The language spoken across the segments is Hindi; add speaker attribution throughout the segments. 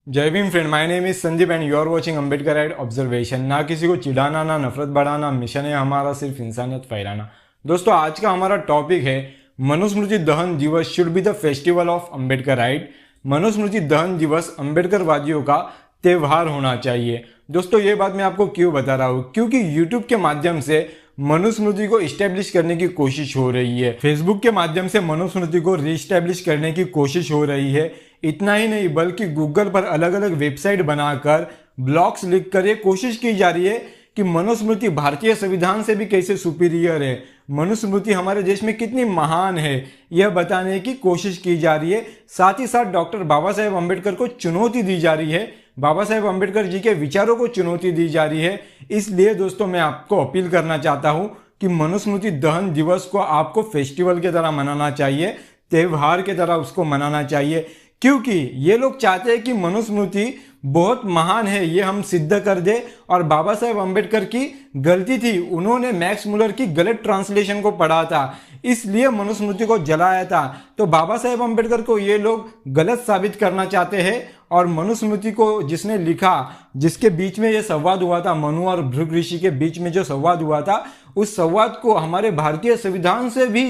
Speaker 1: जय Bhim friend, my name is Sandeep and you are watching Ambedkarite observation. ना किसी को चिढ़ाना, ना नफरत बढ़ाना, मिशन है हमारा सिर्फ इंसानियत फैलाना। दोस्तों, आज का हमारा टॉपिक है मनुस्मृति दहन दिवस should be the festival of Ambedkarite. Manusmriti दहन दिवस अम्बेडकरवादियों का त्यौहार होना चाहिए। दोस्तों, ये बात मैं आपको क्यों बता रहा हूँ, क्योंकि यूट्यूब के माध्यम से मनुस्मृति को इस्टेब्लिश करने की कोशिश हो रही है, फेसबुक के माध्यम से मनुस्मृति को रीस्टेब्लिश करने की कोशिश हो रही है। इतना ही नहीं, बल्कि गूगल पर अलग अलग वेबसाइट बनाकर ब्लॉग्स लिखकर ये कोशिश की जा रही है कि मनुस्मृति भारतीय संविधान से भी कैसे सुपीरियर है, मनुस्मृति हमारे देश में कितनी महान है, यह बताने की कोशिश की जा रही है। साथ ही साथ डॉक्टर बाबा साहेब अम्बेडकर को चुनौती दी जा रही है, बाबा साहेब अम्बेडकर जी के विचारों को चुनौती दी जा रही है। इसलिए दोस्तों, मैं आपको अपील करना चाहता हूं कि मनुस्मृति दहन दिवस को आपको फेस्टिवल की तरह मनाना चाहिए, त्यौहार की तरह उसको मनाना चाहिए, क्योंकि ये लोग चाहते हैं कि मनुस्मृति बहुत महान है, ये हम सिद्ध कर दे। और बाबा साहेब अम्बेडकर की गलती थी, उन्होंने मैक्स मुलर की गलत ट्रांसलेशन को पढ़ा था, इसलिए मनुस्मृति को जलाया था। तो बाबा साहेब अम्बेडकर को ये लोग गलत साबित करना चाहते हैं। और मनुस्मृति को जिसने लिखा, जिसके बीच में ये संवाद हुआ था, मनु और भृगु ऋषि के बीच में जो संवाद हुआ था, उस संवाद को हमारे भारतीय संविधान से भी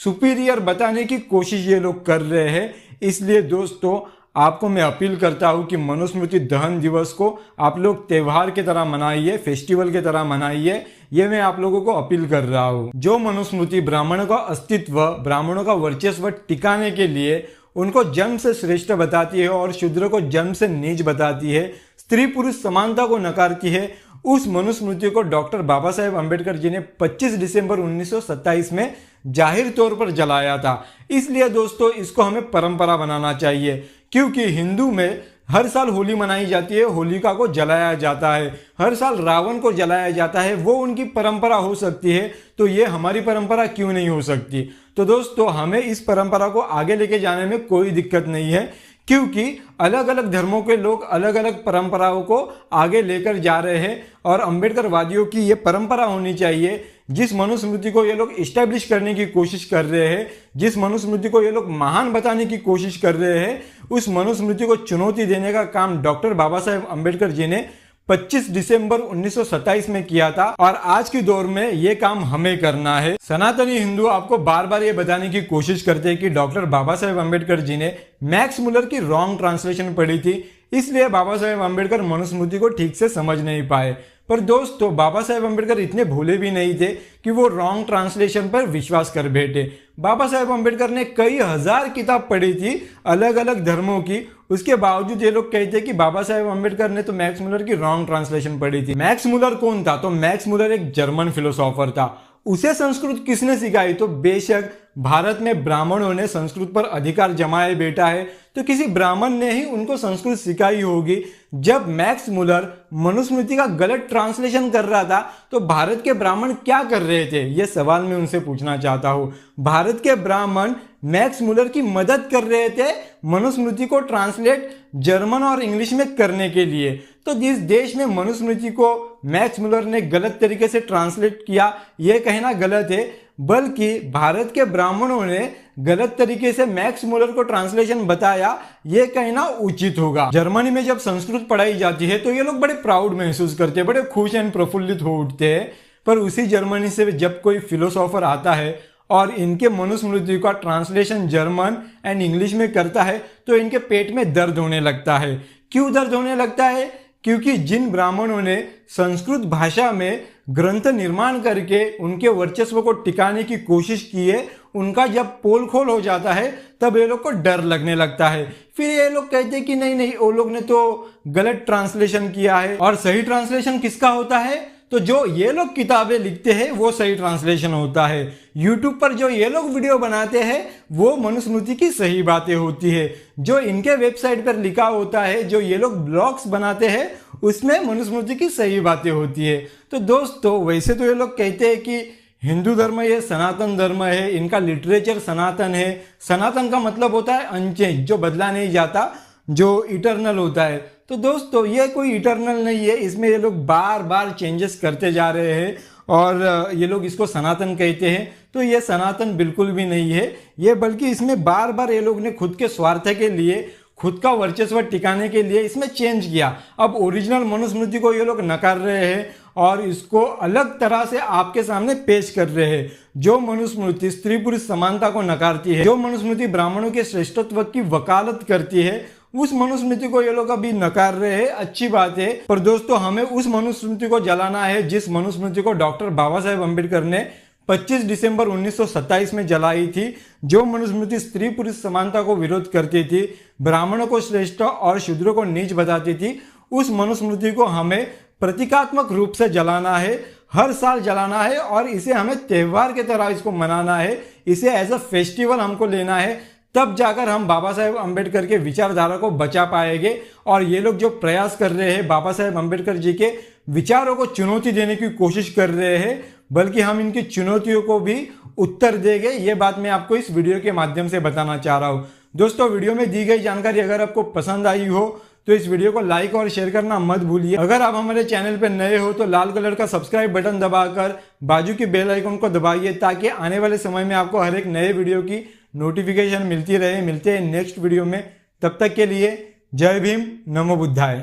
Speaker 1: सुपीरियर बताने की कोशिश ये लोग कर रहे हैं। इसलिए दोस्तों, आपको मैं अपील करता हूं कि मनुस्मृति दहन दिवस को आप लोग त्यौहार की तरह मनाइए, फेस्टिवल की तरह मनाइए, ये मैं आप लोगों को अपील कर रहा हूं। जो मनुस्मृति ब्राह्मणों का अस्तित्व, ब्राह्मणों का वर्चस्व टिकाने के लिए उनको जन्म से श्रेष्ठ बताती है और शूद्र को जन्म से नीच बताती है, स्त्री पुरुष समानता को नकारती है, उस मनुस्मृति को डॉक्टर बाबा साहेब अम्बेडकर जी ने 25 दिसंबर 1927 में जाहिर तौर पर जलाया था। इसलिए दोस्तों, इसको हमें परंपरा बनाना चाहिए, क्योंकि हिंदू में हर साल होली मनाई जाती है, होलिका को जलाया जाता है, हर साल रावण को जलाया जाता है। वो उनकी परंपरा हो सकती है, तो ये हमारी परंपरा क्यों नहीं हो सकती। तो दोस्तों, हमें इस परंपरा को आगे लेके जाने में कोई दिक्कत नहीं है, क्योंकि अलग अलग धर्मों के लोग अलग अलग परंपराओं को आगे लेकर जा रहे हैं। और अम्बेडकरवादियों की ये परंपरा होनी चाहिए, जिस मनुस्मृति को ये लोग इस्टेब्लिश करने की कोशिश कर रहे हैं, जिस मनुस्मृति को ये लोग महान बताने की कोशिश कर रहे हैं, उस मनुस्मृति को चुनौती देने का काम डॉक्टर बाबा साहेब अम्बेडकर जी ने 25 दिसंबर 1927 में किया था। और आज के दौर में ये काम हमें करना है। सनातनी हिंदू आपको बार बार ये बताने की कोशिश करते हैं कि डॉक्टर बाबा साहेब अम्बेडकर जी ने मैक्स मुलर की रॉन्ग ट्रांसलेशन पढ़ी थी, इसलिए बाबा साहेब अम्बेडकर मनुस्मृति को ठीक से समझ नहीं पाए। पर दोस्तों, बाबा साहेब अम्बेडकर इतने भोले भी नहीं थे कि वो रॉन्ग ट्रांसलेशन पर विश्वास कर बैठे। बाबा साहेब अम्बेडकर ने कई हजार किताब पढ़ी थी अलग अलग धर्मों की, उसके बावजूद ये लोग कहते हैं कि बाबा साहेब अम्बेडकर ने तो मैक्स मुलर की रॉन्ग ट्रांसलेशन पढ़ी थी। मैक्स मुलर कौन था? तो मैक्स मुलर एक जर्मन फिलोसोफर था। उसे संस्कृत किसने सिखाई? तो बेशक भारत में ब्राह्मणों ने संस्कृत पर अधिकार जमाए बैठा है, तो किसी ब्राह्मण ने ही उनको संस्कृत सिखाई होगी। जब मैक्स मुलर मनुस्मृति का गलत ट्रांसलेशन कर रहा था, तो भारत के ब्राह्मण क्या कर रहे थे? यह सवाल मैं उनसे पूछना चाहता हूं। भारत के ब्राह्मण मैक्स मुलर की मदद कर रहे थे मनुस्मृति को ट्रांसलेट जर्मन और इंग्लिश में करने के लिए। तो जिस देश में मनुस्मृति को मैक्स मुलर ने गलत तरीके से ट्रांसलेट किया, यह कहना गलत है, बल्कि भारत के ब्राह्मणों ने गलत तरीके से मैक्स मुलर को ट्रांसलेशन बताया, यह कहना उचित होगा। जर्मनी में जब संस्कृत पढ़ाई जाती है, तो ये लोग बड़े प्राउड महसूस करते हैं, बड़े खुश एंड प्रफुल्लित हो उठते हैं। पर उसी जर्मनी से जब कोई फिलोसोफर आता है और इनके मनुस्मृति का ट्रांसलेशन जर्मन एंड इंग्लिश में करता है, तो इनके पेट में दर्द होने लगता है। क्यों दर्द होने लगता है? क्योंकि जिन ब्राह्मणों ने संस्कृत भाषा में ग्रंथ निर्माण करके उनके वर्चस्व को टिकाने की कोशिश की है, उनका जब पोल खोल हो जाता है, तब ये लोग को डर लगने लगता है। फिर ये लोग कहते हैं कि नहीं नहीं, वो लोग ने तो गलत ट्रांसलेशन किया है। और सही ट्रांसलेशन किसका होता है? तो जो ये लोग किताबें लिखते हैं वो सही ट्रांसलेशन होता है। यूट्यूब पर जो ये लोग वीडियो बनाते हैं वो मनुस्मृति की सही बातें होती है। जो इनके वेबसाइट पर लिखा होता है, जो ये लोग ब्लॉग्स बनाते हैं, उसमें मनुस्मृति की सही बातें होती है। तो दोस्तों, वैसे तो ये लोग कहते हैं कि हिंदू धर्म ये सनातन धर्म है, इनका लिटरेचर सनातन है। सनातन का मतलब होता है अनचेंज, जो बदला नहीं जाता, जो इटरनल होता है। तो दोस्तों, ये कोई इटरनल नहीं है, इसमें ये लोग बार बार चेंजेस करते जा रहे हैं और ये लोग इसको सनातन कहते हैं। तो ये सनातन बिल्कुल भी नहीं है ये, बल्कि इसमें बार बार ये लोग ने खुद के स्वार्थ के लिए खुद का वर्चस्व टिकाने के लिए इसमें चेंज किया। अब ओरिजिनल मनुस्मृति को ये लोग नकार रहे हैं और इसको अलग तरह से आपके सामने पेश कर रहे हैं। जो मनुस्मृति स्त्री पुरुष समानता को नकारती है, जो मनुस्मृति ब्राह्मणों के श्रेष्ठत्व की वकालत करती है, उस मनुस्मृति को ये लोग अभी नकार रहे हैं। अच्छी बात है, पर दोस्तों हमें उस मनुस्मृति को जलाना है जिस मनुस्मृति को डॉक्टर बाबा साहेब अम्बेडकर ने 25 दिसंबर 1927 में जलाई थी। जो मनुस्मृति स्त्री पुरुष समानता को विरोध करती थी, ब्राह्मणों को श्रेष्ठ और शूद्रों को नीच बताती थी, उस मनुस्मृति को हमें प्रतीकात्मक रूप से जलाना है, हर साल जलाना है और इसे हमें त्योहार की तरह इसको मनाना है, इसे एज अ फेस्टिवल हमको लेना है। तब जाकर हम बाबा साहेब अम्बेडकर के विचारधारा को बचा पाएंगे। और ये लोग जो प्रयास कर रहे हैं बाबा साहेब अम्बेडकर जी के विचारों को चुनौती देने की कोशिश कर रहे हैं, बल्कि हम इनकी चुनौतियों को भी उत्तर देंगे। ये बात मैं आपको इस वीडियो के माध्यम से बताना चाह रहा हूँ। दोस्तों वीडियो में दी गई जानकारी अगर आपको पसंद आई हो तो इस वीडियो को लाइक और शेयर करना मत भूलिए। अगर आप हमारे चैनल पर नए हो तो लाल कलर का सब्सक्राइब बटन दबाकर बाजू की बेल आइकन को दबाइए, ताकि आने वाले समय में आपको हर एक नए वीडियो की नोटिफिकेशन मिलती रहे। मिलते हैं नेक्स्ट वीडियो में, तब तक के लिए जय भीम, नमो बुद्धाय।